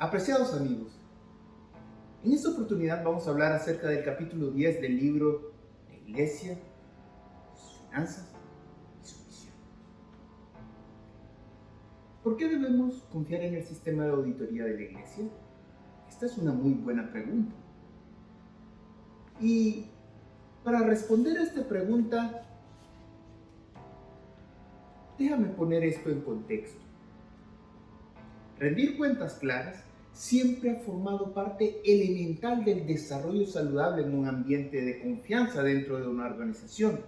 Apreciados amigos, en esta oportunidad vamos a hablar acerca del capítulo 10 del libro La Iglesia, sus finanzas y su misión. ¿Por qué debemos confiar en el sistema de auditoría de la Iglesia? Esta es una muy buena pregunta. Y para responder a esta pregunta, déjame poner esto en contexto. Rendir cuentas claras siempre ha formado parte elemental del desarrollo saludable en un ambiente de confianza dentro de una organización.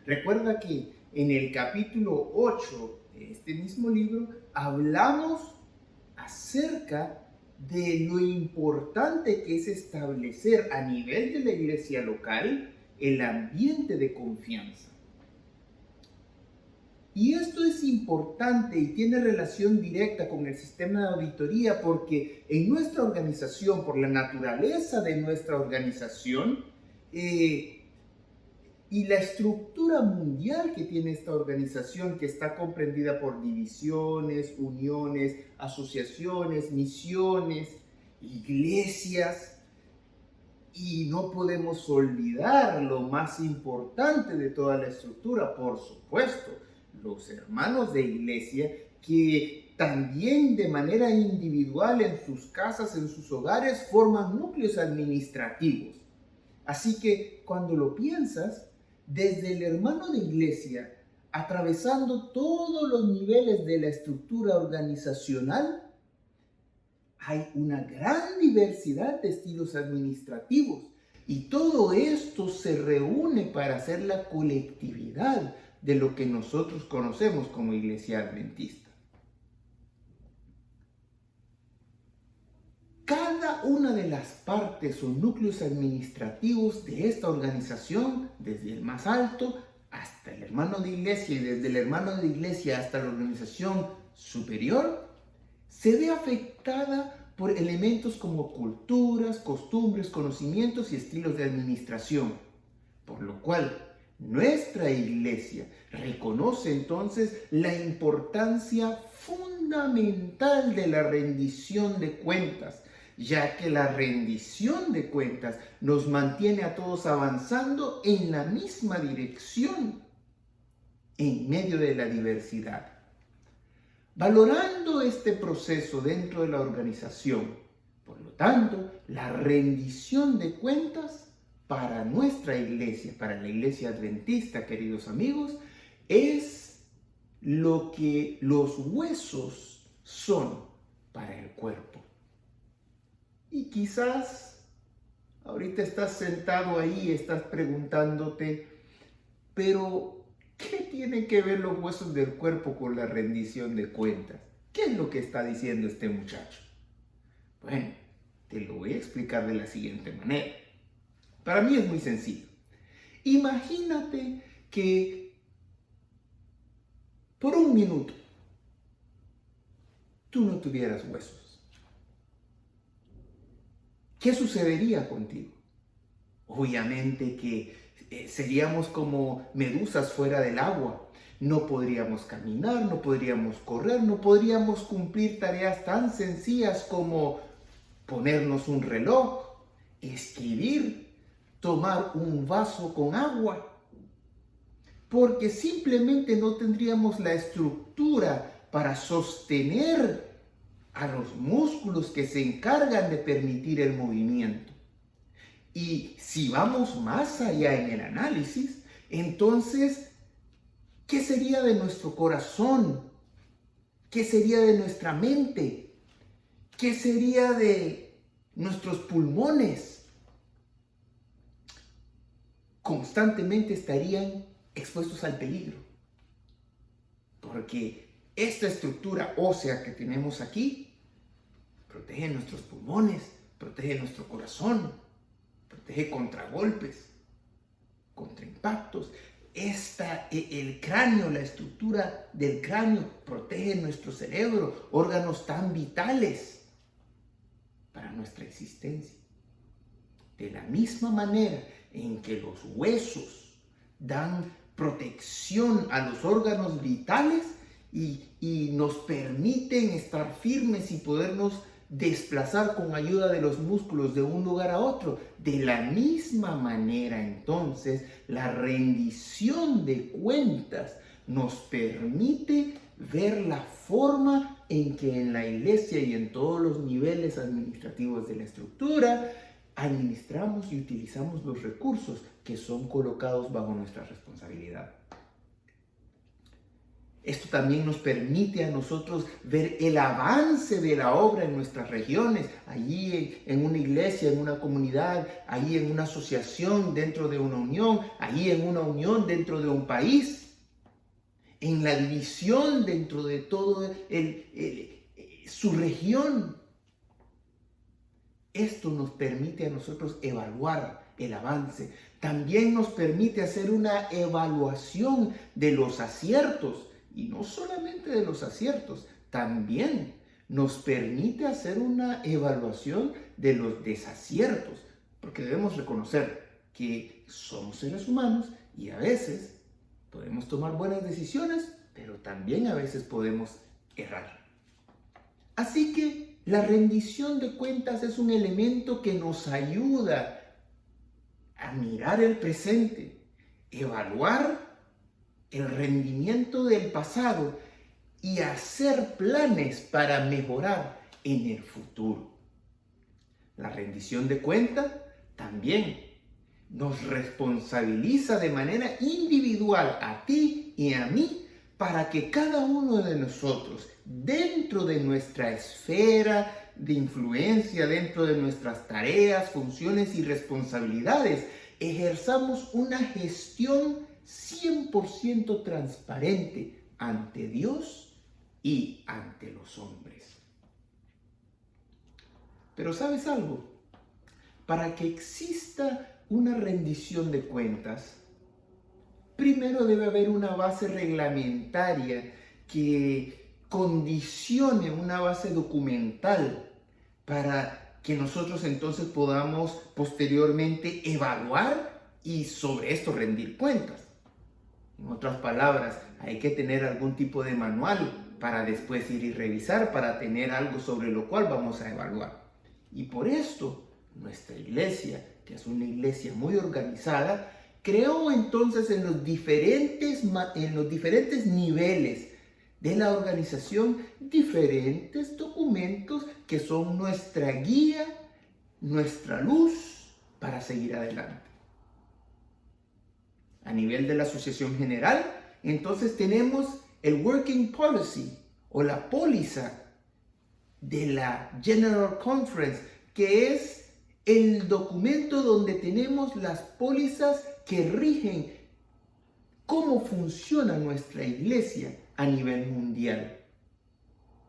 Recuerda que en el capítulo 8 de este mismo libro hablamos acerca de lo importante que es establecer a nivel de la iglesia local el ambiente de confianza. Y esto es importante y tiene relación directa con el sistema de auditoría porque en nuestra organización, por la naturaleza de nuestra organización y la estructura mundial que tiene esta organización, que está comprendida por divisiones, uniones, asociaciones, misiones, iglesias, y no podemos olvidar lo más importante de toda la estructura, por supuesto, los hermanos de iglesia que también de manera individual en sus casas, en sus hogares, forman núcleos administrativos. Así que cuando lo piensas, desde el hermano de iglesia, atravesando todos los niveles de la estructura organizacional, hay una gran diversidad de estilos administrativos y todo esto se reúne para hacer la colectividad de lo que nosotros conocemos como Iglesia Adventista. Cada una de las partes o núcleos administrativos de esta organización, desde el más alto hasta el hermano de iglesia y desde el hermano de iglesia hasta la organización superior, se ve afectada por elementos como culturas, costumbres, conocimientos y estilos de administración, por lo cual nuestra iglesia reconoce entonces la importancia fundamental de la rendición de cuentas, ya que la rendición de cuentas nos mantiene a todos avanzando en la misma dirección en medio de la diversidad. Valorando este proceso dentro de la organización, por lo tanto, la rendición de cuentas para nuestra iglesia, para la iglesia adventista, queridos amigos, es lo que los huesos son para el cuerpo. Y quizás ahorita estás sentado ahí y estás preguntándote, pero ¿qué tienen que ver los huesos del cuerpo con la rendición de cuentas? ¿Qué es lo que está diciendo este muchacho? Bueno, te lo voy a explicar de la siguiente manera. Para mí es muy sencillo. Imagínate que por un minuto tú no tuvieras huesos. ¿Qué sucedería contigo? Obviamente que seríamos como medusas fuera del agua. No podríamos caminar, no podríamos correr, no podríamos cumplir tareas tan sencillas como ponernos un reloj, escribir, tomar un vaso con agua, porque simplemente no tendríamos la estructura para sostener a los músculos que se encargan de permitir el movimiento. Y si vamos más allá en el análisis, entonces, ¿qué sería de nuestro corazón? ¿Qué sería de nuestra mente? ¿Qué sería de nuestros pulmones? Constantemente estarían expuestos al peligro, porque esta estructura ósea que tenemos aquí protege nuestros pulmones, protege nuestro corazón, protege contra golpes, contra impactos. El cráneo, la estructura del cráneo protege nuestro cerebro, órganos tan vitales para nuestra existencia. De la misma manera en que los huesos dan protección a los órganos vitales y nos permiten estar firmes y podernos desplazar con ayuda de los músculos de un lugar a otro. De la misma manera, entonces, la rendición de cuentas nos permite ver la forma en que en la iglesia y en todos los niveles administrativos de la estructura administramos y utilizamos los recursos que son colocados bajo nuestra responsabilidad. Esto también nos permite a nosotros ver el avance de la obra en nuestras regiones, allí en una iglesia, en una comunidad, allí en una asociación dentro de una unión, allí en una unión dentro de un país, en la división dentro de todo su región. Esto nos permite a nosotros evaluar el avance. También nos permite hacer una evaluación de los aciertos. Y no solamente de los aciertos, también nos permite hacer una evaluación de los desaciertos. Porque debemos reconocer que somos seres humanos y a veces podemos tomar buenas decisiones, pero también a veces podemos errar. Así que la rendición de cuentas es un elemento que nos ayuda a mirar el presente, evaluar el rendimiento del pasado y hacer planes para mejorar en el futuro. La rendición de cuentas también nos responsabiliza de manera individual a ti y a mí para que cada uno de nosotros, dentro de nuestra esfera de influencia, dentro de nuestras tareas, funciones y responsabilidades, ejerzamos una gestión 100% transparente ante Dios y ante los hombres. Pero ¿sabes algo? Para que exista una rendición de cuentas, primero debe haber una base reglamentaria que condicione una base documental para que nosotros entonces podamos posteriormente evaluar y sobre esto rendir cuentas. En otras palabras, hay que tener algún tipo de manual para después ir y revisar, para tener algo sobre lo cual vamos a evaluar. Y por esto, nuestra iglesia, que es una iglesia muy organizada, creó entonces en los diferentes niveles de la organización diferentes documentos que son nuestra guía, nuestra luz para seguir adelante. A nivel de la asociación general, entonces tenemos el Working Policy o la póliza de la General Conference, que es el documento donde tenemos las pólizas que rigen cómo funciona nuestra iglesia a nivel mundial.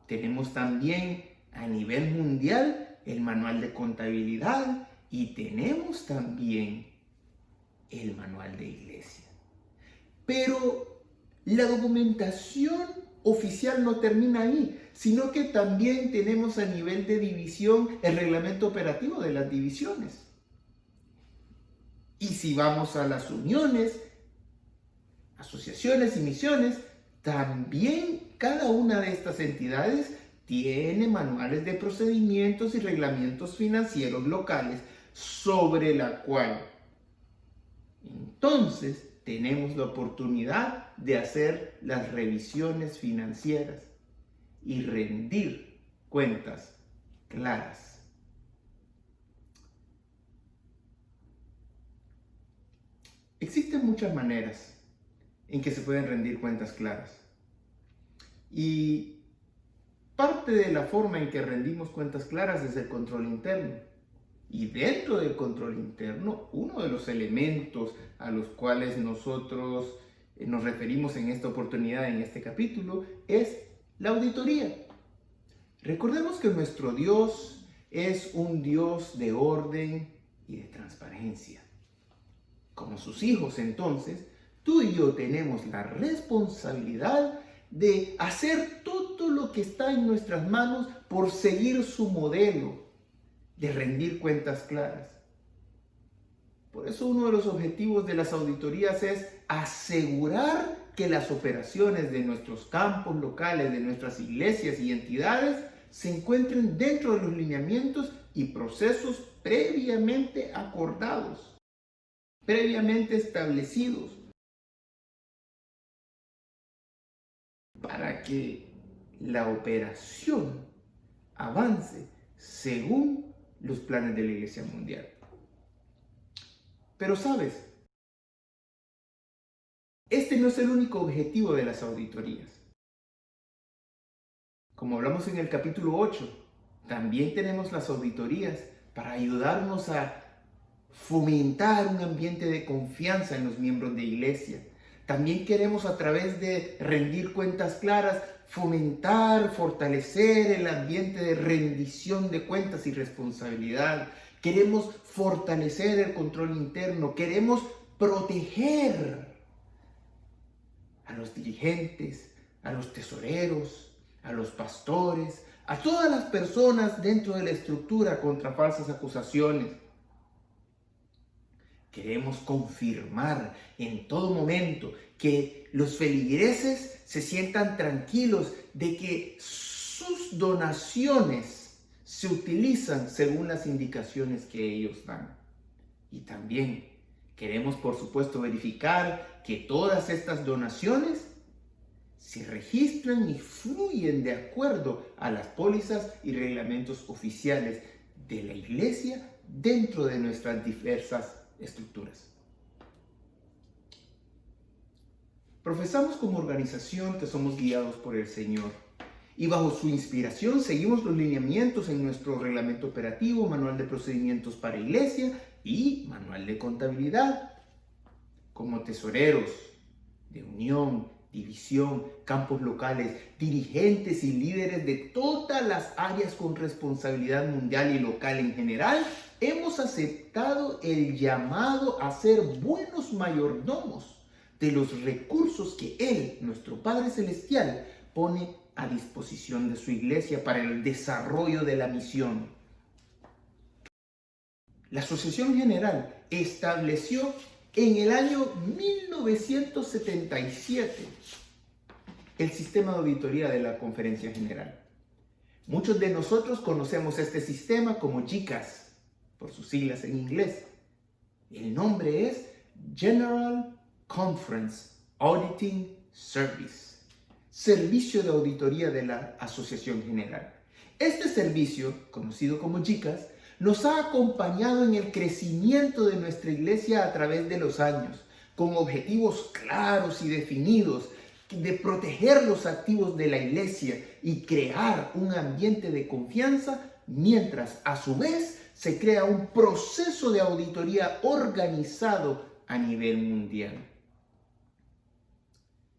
Tenemos también a nivel mundial el manual de contabilidad y tenemos también el manual de iglesia. Pero la documentación oficial no termina ahí, sino que también tenemos a nivel de división el reglamento operativo de las divisiones. Y si vamos a las uniones, asociaciones y misiones, también cada una de estas entidades tiene manuales de procedimientos y reglamentos financieros locales sobre la cual entonces tenemos la oportunidad de hacer las revisiones financieras y rendir cuentas claras. Existen muchas maneras en que se pueden rendir cuentas claras. Y parte de la forma en que rendimos cuentas claras es el control interno. Y dentro del control interno, uno de los elementos a los cuales nosotros nos referimos en esta oportunidad, en este capítulo, es la auditoría. Recordemos que nuestro Dios es un Dios de orden y de transparencia. Como sus hijos, entonces, tú y yo tenemos la responsabilidad de hacer todo lo que está en nuestras manos por seguir su modelo de rendir cuentas claras. Por eso uno de los objetivos de las auditorías es asegurar que las operaciones de nuestros campos locales, de nuestras iglesias y entidades, se encuentren dentro de los lineamientos y procesos previamente acordados, previamente establecidos, para que la operación avance según los planes de la Iglesia Mundial. Pero sabes, este no es el único objetivo de las auditorías. Como hablamos en el capítulo 8, también tenemos las auditorías para ayudarnos a fomentar un ambiente de confianza en los miembros de iglesia. También queremos, a través de rendir cuentas claras, fomentar, fortalecer el ambiente de rendición de cuentas y responsabilidad. Queremos fortalecer el control interno. Queremos proteger a los dirigentes, a los tesoreros, a los pastores, a todas las personas dentro de la estructura contra falsas acusaciones. Queremos confirmar en todo momento que los feligreses se sientan tranquilos de que sus donaciones se utilizan según las indicaciones que ellos dan. Y también queremos, por supuesto, verificar que todas estas donaciones se registran y fluyen de acuerdo a las pólizas y reglamentos oficiales de la iglesia dentro de nuestras diversas estructuras. Profesamos como organización que somos guiados por el Señor y bajo su inspiración seguimos los lineamientos en nuestro reglamento operativo, manual de procedimientos para iglesia y manual de contabilidad. Como tesoreros de unión, división, campos locales, dirigentes y líderes de todas las áreas con responsabilidad mundial y local en general, hemos aceptado el llamado a ser buenos mayordomos de los recursos que Él, nuestro Padre Celestial, pone a disposición de su iglesia para el desarrollo de la misión. La Asociación General estableció en el año 1977 el sistema de auditoría de la Conferencia General. Muchos de nosotros conocemos este sistema como GCAS, por sus siglas en inglés. El nombre es General Conference Auditing Service, servicio de auditoría de la Asociación General. Este servicio, conocido como GCAS, nos ha acompañado en el crecimiento de nuestra iglesia a través de los años, con objetivos claros y definidos de proteger los activos de la iglesia y crear un ambiente de confianza, mientras a su vez se crea un proceso de auditoría organizado a nivel mundial.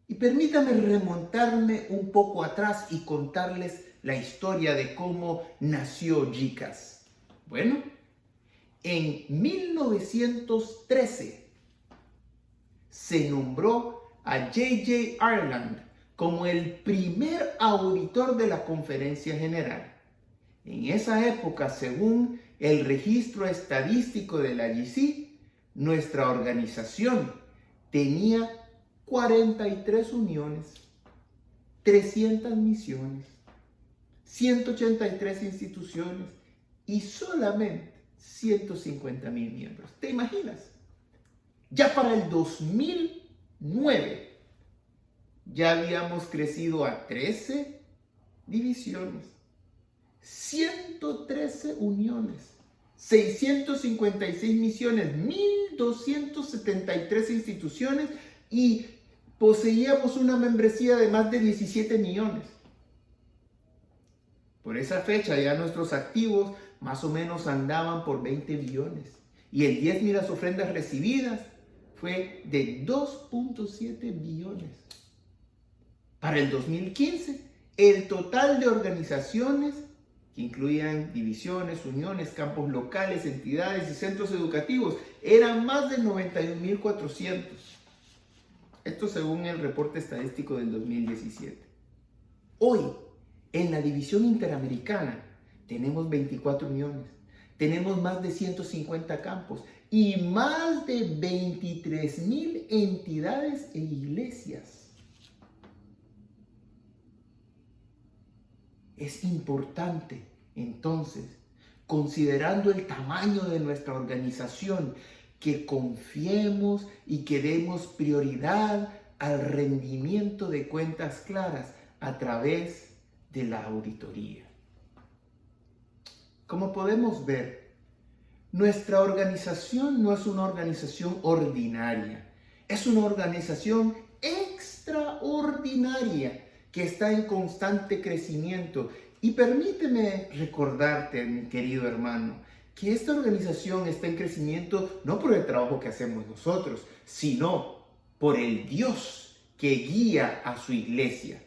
Y permítame remontarme un poco atrás y contarles la historia de cómo nació GCAS. Bueno, en 1913 se nombró a J.J. Ireland como el primer auditor de la Conferencia General. En esa época, según el registro estadístico de la GC, nuestra organización tenía 43 uniones, 300 misiones, 183 instituciones y solamente 150,000 miembros. ¿Te imaginas? Ya para el 2009 ya habíamos crecido a 13 divisiones, 113 uniones, 656 misiones, 1,273 instituciones y poseíamos una membresía de más de 17 millones. Por esa fecha ya nuestros activos más o menos andaban por 20 billones y el diezmo y las ofrendas recibidas fue de 2,7 billones. Para el 2015, el total de organizaciones que incluían divisiones, uniones, campos locales, entidades y centros educativos eran más de 91,400. Esto según el reporte estadístico del 2017. Hoy, en la división interamericana, tenemos 24 uniones, tenemos más de 150 campos y más de 23,000 entidades e iglesias. Es importante, entonces, considerando el tamaño de nuestra organización, que confiemos y que demos prioridad al rendimiento de cuentas claras a través de la auditoría. Como podemos ver, nuestra organización no es una organización ordinaria, es una organización extraordinaria que está en constante crecimiento. Y permíteme recordarte, mi querido hermano, que esta organización está en crecimiento no por el trabajo que hacemos nosotros, sino por el Dios que guía a su iglesia.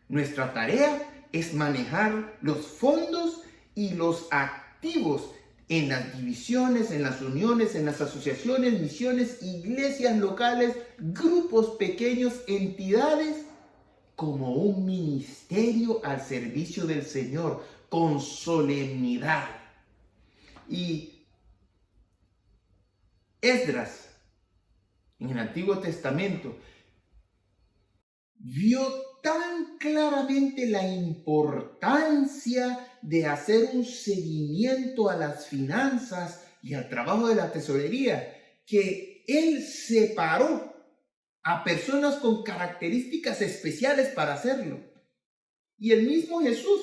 Nuestra tarea es manejar los fondos y los activos en las divisiones, en las uniones, en las asociaciones, misiones, iglesias locales, grupos pequeños, entidades, como un ministerio al servicio del Señor, con solemnidad. Y Esdras, en el Antiguo Testamento, vio tan claramente la importancia de hacer un seguimiento a las finanzas y al trabajo de la tesorería, que él separó a personas con características especiales para hacerlo. Y el mismo Jesús,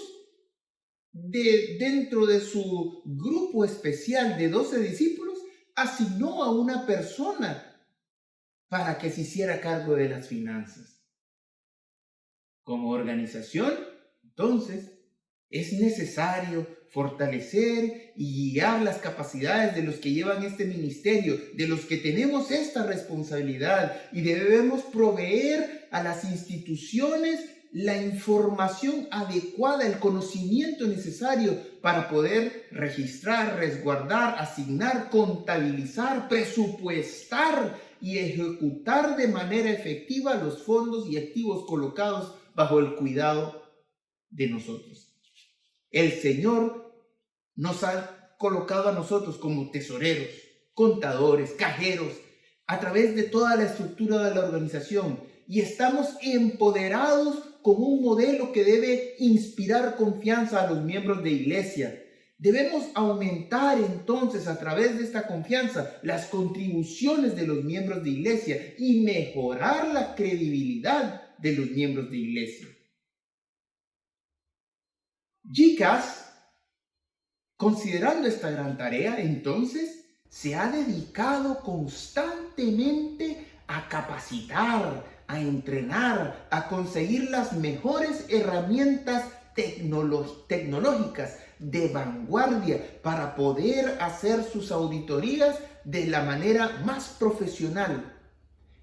dentro de su grupo especial de 12 discípulos, asignó a una persona para que se hiciera cargo de las finanzas. Como organización, entonces, es necesario fortalecer y guiar las capacidades de los que llevan este ministerio, de los que tenemos esta responsabilidad, y debemos proveer a las instituciones la información adecuada, el conocimiento necesario para poder registrar, resguardar, asignar, contabilizar, presupuestar y ejecutar de manera efectiva los fondos y activos colocados bajo el cuidado de nosotros. El Señor nos ha colocado a nosotros como tesoreros, contadores, cajeros, a través de toda la estructura de la organización, y estamos empoderados con un modelo que debe inspirar confianza a los miembros de iglesia. Debemos aumentar entonces a través de esta confianza las contribuciones de los miembros de iglesia y mejorar la credibilidad de los miembros de iglesia. GCAS, considerando esta gran tarea, entonces, se ha dedicado constantemente a capacitar, a entrenar, a conseguir las mejores herramientas tecnológicas de vanguardia para poder hacer sus auditorías de la manera más profesional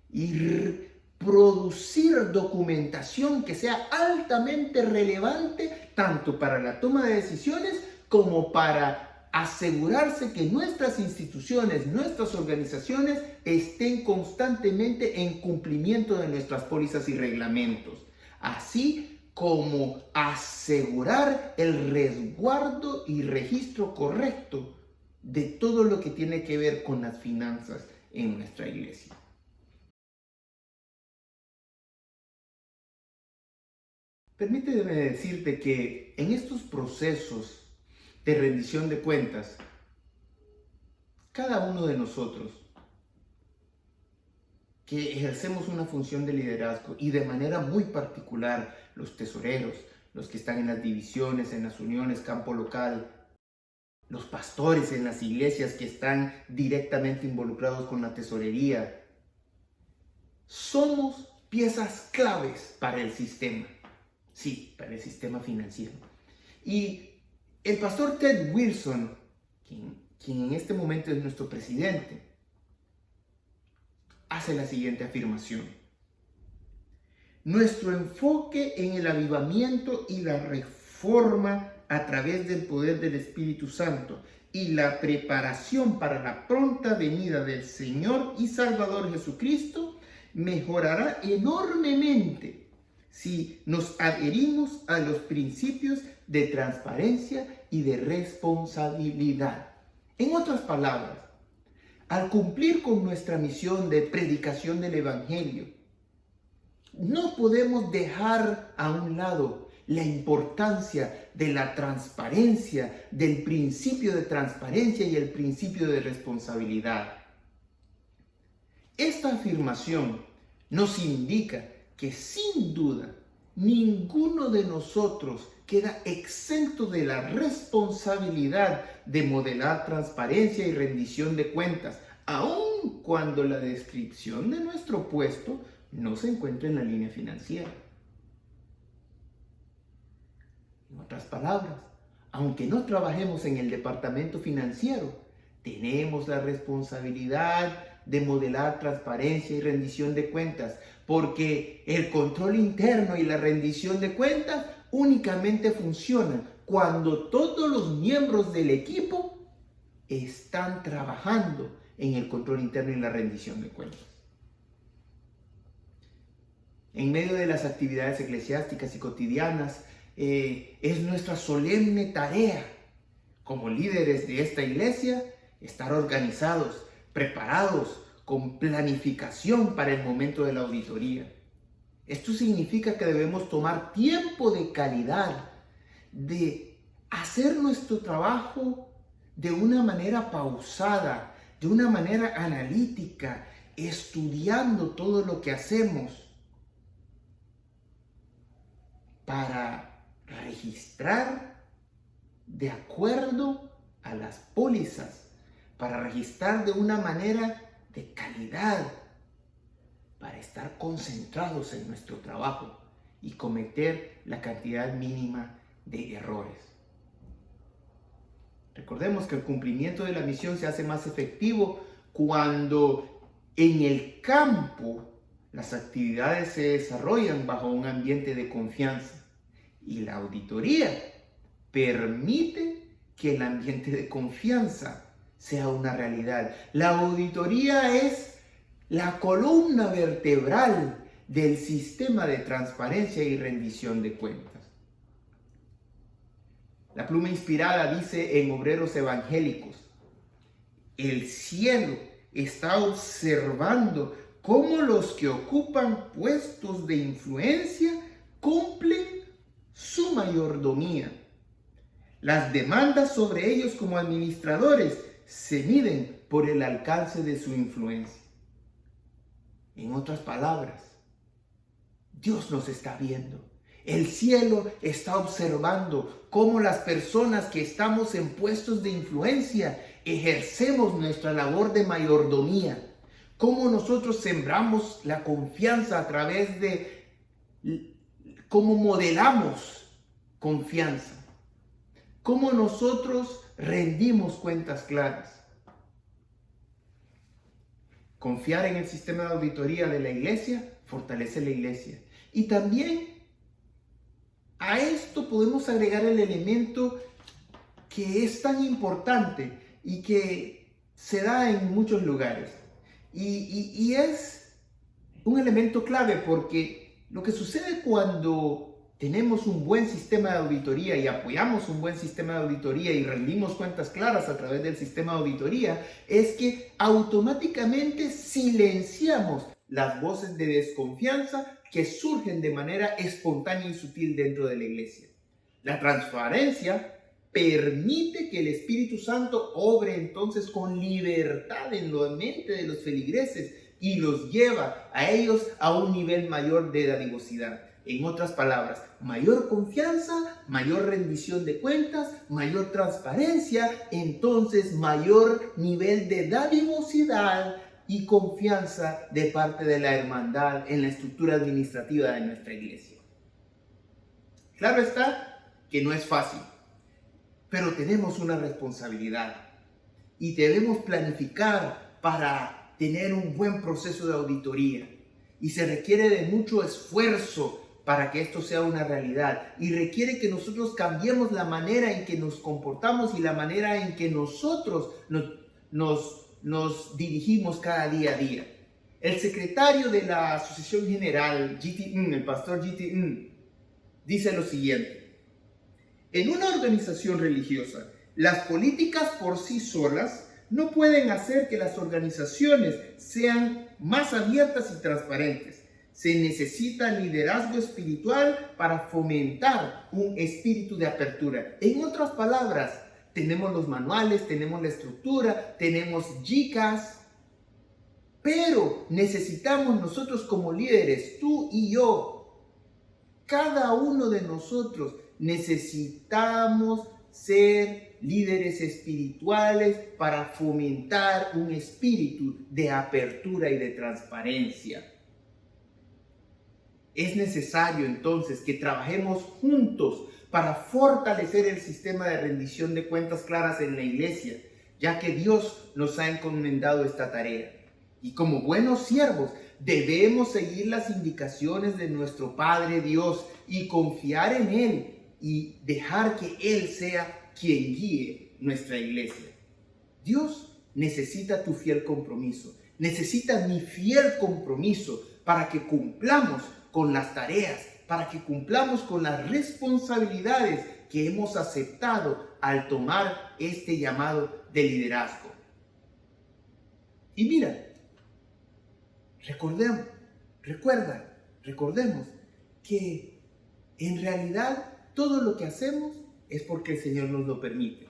y producir documentación que sea altamente relevante tanto para la toma de decisiones como para asegurarse que nuestras instituciones, nuestras organizaciones estén constantemente en cumplimiento de nuestras pólizas y reglamentos, así como asegurar el resguardo y registro correcto de todo lo que tiene que ver con las finanzas en nuestra iglesia. Permíteme decirte que en estos procesos de rendición de cuentas, cada uno de nosotros que ejercemos una función de liderazgo, y de manera muy particular los tesoreros, los que están en las divisiones, en las uniones, campo local, los pastores en las iglesias que están directamente involucrados con la tesorería, somos piezas claves para el sistema. Sí, para el sistema financiero. Y el pastor Ted Wilson, quien en este momento es nuestro presidente, hace la siguiente afirmación: nuestro enfoque en el avivamiento y la reforma a través del poder del Espíritu Santo y la preparación para la pronta venida del Señor y Salvador Jesucristo mejorará enormemente si nos adherimos a los principios de transparencia y de responsabilidad. En otras palabras, al cumplir con nuestra misión de predicación del Evangelio, no podemos dejar a un lado la importancia de la transparencia, del principio de transparencia y el principio de responsabilidad. Esta afirmación nos indica que sin duda ninguno de nosotros queda exento de la responsabilidad de modelar transparencia y rendición de cuentas, aun cuando la descripción de nuestro puesto no se encuentra en la línea financiera. En otras palabras, aunque no trabajemos en el departamento financiero, tenemos la responsabilidad de modelar transparencia y rendición de cuentas, porque el control interno y la rendición de cuentas únicamente funcionan cuando todos los miembros del equipo están trabajando en el control interno y la rendición de cuentas. En medio de las actividades eclesiásticas y cotidianas, es nuestra solemne tarea como líderes de esta iglesia estar organizados, preparados, con planificación para el momento de la auditoría. Esto significa que debemos tomar tiempo de calidad, de hacer nuestro trabajo de una manera pausada, de una manera analítica, estudiando todo lo que hacemos para registrar de acuerdo a las pólizas, para registrar de una manera de calidad, para estar concentrados en nuestro trabajo y cometer la cantidad mínima de errores. Recordemos que el cumplimiento de la misión se hace más efectivo cuando en el campo las actividades se desarrollan bajo un ambiente de confianza y la auditoría permite que el ambiente de confianza sea una realidad. La auditoría es la columna vertebral del sistema de transparencia y rendición de cuentas. La pluma inspirada dice en Obreros Evangélicos: el cielo está observando cómo los que ocupan puestos de influencia cumplen su mayordomía. Las demandas sobre ellos como administradores se miden por el alcance de su influencia. En otras palabras, Dios nos está viendo. El cielo está observando cómo las personas que estamos en puestos de influencia ejercemos nuestra labor de mayordomía. Cómo nosotros sembramos la confianza a través de cómo modelamos confianza. Cómo nosotros rendimos cuentas claras. Confiar en el sistema de auditoría de la iglesia fortalece la iglesia. Y también a esto podemos agregar el elemento que es tan importante y que se da en muchos lugares. Y es un elemento clave, porque lo que sucede cuando tenemos un buen sistema de auditoría y apoyamos un buen sistema de auditoría y rendimos cuentas claras a través del sistema de auditoría es que automáticamente silenciamos las voces de desconfianza que surgen de manera espontánea y sutil dentro de la iglesia. La transparencia permite que el Espíritu Santo obre entonces con libertad en la mente de los feligreses y los lleva a ellos a un nivel mayor de dadivosidad. En otras palabras, mayor confianza, mayor rendición de cuentas, mayor transparencia, entonces mayor nivel de dadivosidad y confianza de parte de la hermandad en la estructura administrativa de nuestra iglesia. Claro está que no es fácil, pero tenemos una responsabilidad y debemos planificar para tener un buen proceso de auditoría. Y se requiere de mucho esfuerzo para que esto sea una realidad, y requiere que nosotros cambiemos la manera en que nos comportamos y la manera en que nosotros nos dirigimos cada día a día. El secretario de la Asociación General, el pastor G.T. dice lo siguiente: en una organización religiosa, las políticas por sí solas no pueden hacer que las organizaciones sean más abiertas y transparentes. se necesita liderazgo espiritual para fomentar un espíritu de apertura. En otras palabras, tenemos los manuales, tenemos la estructura, tenemos GCAS, pero necesitamos nosotros como líderes, tú y yo, cada uno de nosotros, necesitamos ser líderes espirituales para fomentar un espíritu de apertura y de transparencia. Es necesario entonces que trabajemos juntos para fortalecer el sistema de rendición de cuentas claras en la iglesia, ya que Dios nos ha encomendado esta tarea. Y como buenos siervos, debemos seguir las indicaciones de nuestro Padre Dios y confiar en Él y dejar que Él sea quien guíe nuestra iglesia. Dios necesita tu fiel compromiso, necesita mi fiel compromiso para que cumplamos con las tareas, para que cumplamos con las responsabilidades que hemos aceptado al tomar este llamado de liderazgo. Y mira, recordemos que en realidad todo lo que hacemos es porque el Señor nos lo permite.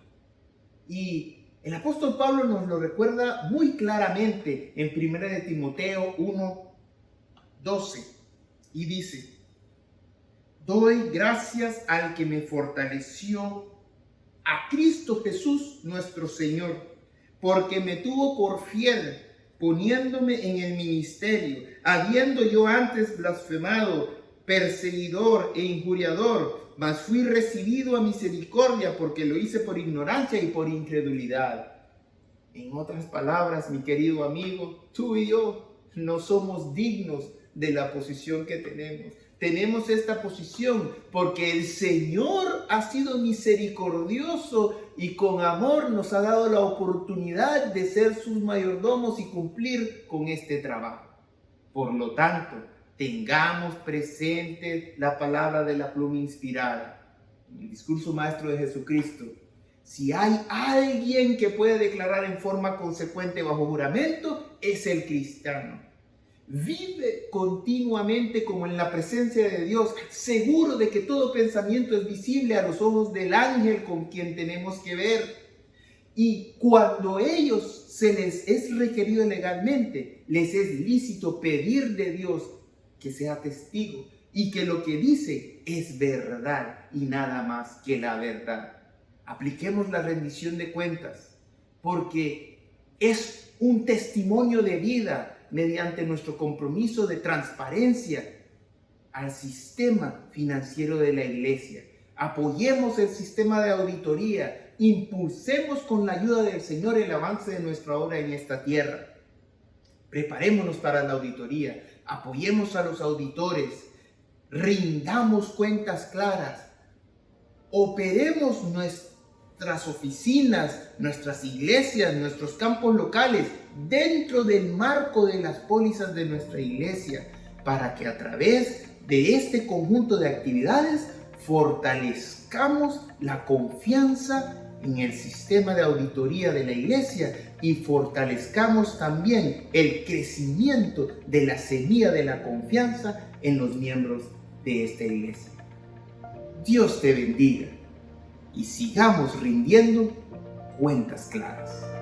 Y el apóstol Pablo nos lo recuerda muy claramente en 1 de Timoteo 1:12. Y dice: doy gracias al que me fortaleció, a Cristo Jesús nuestro Señor, porque me tuvo por fiel, poniéndome en el ministerio, habiendo yo antes blasfemado, perseguidor e injuriador, mas fui recibido a misericordia porque lo hice por ignorancia y por incredulidad. En otras palabras, mi querido amigo, tú y yo no somos dignos de la posición que tenemos. Tenemos esta posición porque el Señor ha sido misericordioso y con amor nos ha dado la oportunidad de ser sus mayordomos y cumplir con este trabajo. Por lo tanto, tengamos presente la palabra de la pluma inspirada, el discurso maestro de Jesucristo. Si hay alguien que puede declarar en forma consecuente bajo juramento, es el cristiano. Vive continuamente como en la presencia de Dios, seguro de que todo pensamiento es visible a los ojos del ángel con quien tenemos que ver. Y cuando ellos se les es requerido legalmente, les es lícito pedir de Dios que sea testigo y que lo que dice es verdad y nada más que la verdad. Apliquemos la rendición de cuentas porque es un testimonio de vida mediante nuestro compromiso de transparencia al sistema financiero de la iglesia. Apoyemos el sistema de auditoría, impulsemos con la ayuda del Señor el avance de nuestra obra en esta tierra. Preparémonos para la auditoría, apoyemos a los auditores, rindamos cuentas claras, operemos nuestras oficinas, nuestras iglesias, nuestros campos locales dentro del marco de las pólizas de nuestra iglesia, para que a través de este conjunto de actividades fortalezcamos la confianza en el sistema de auditoría de la iglesia y fortalezcamos también el crecimiento de la semilla de la confianza en los miembros de esta iglesia. Dios te bendiga y sigamos rindiendo cuentas claras.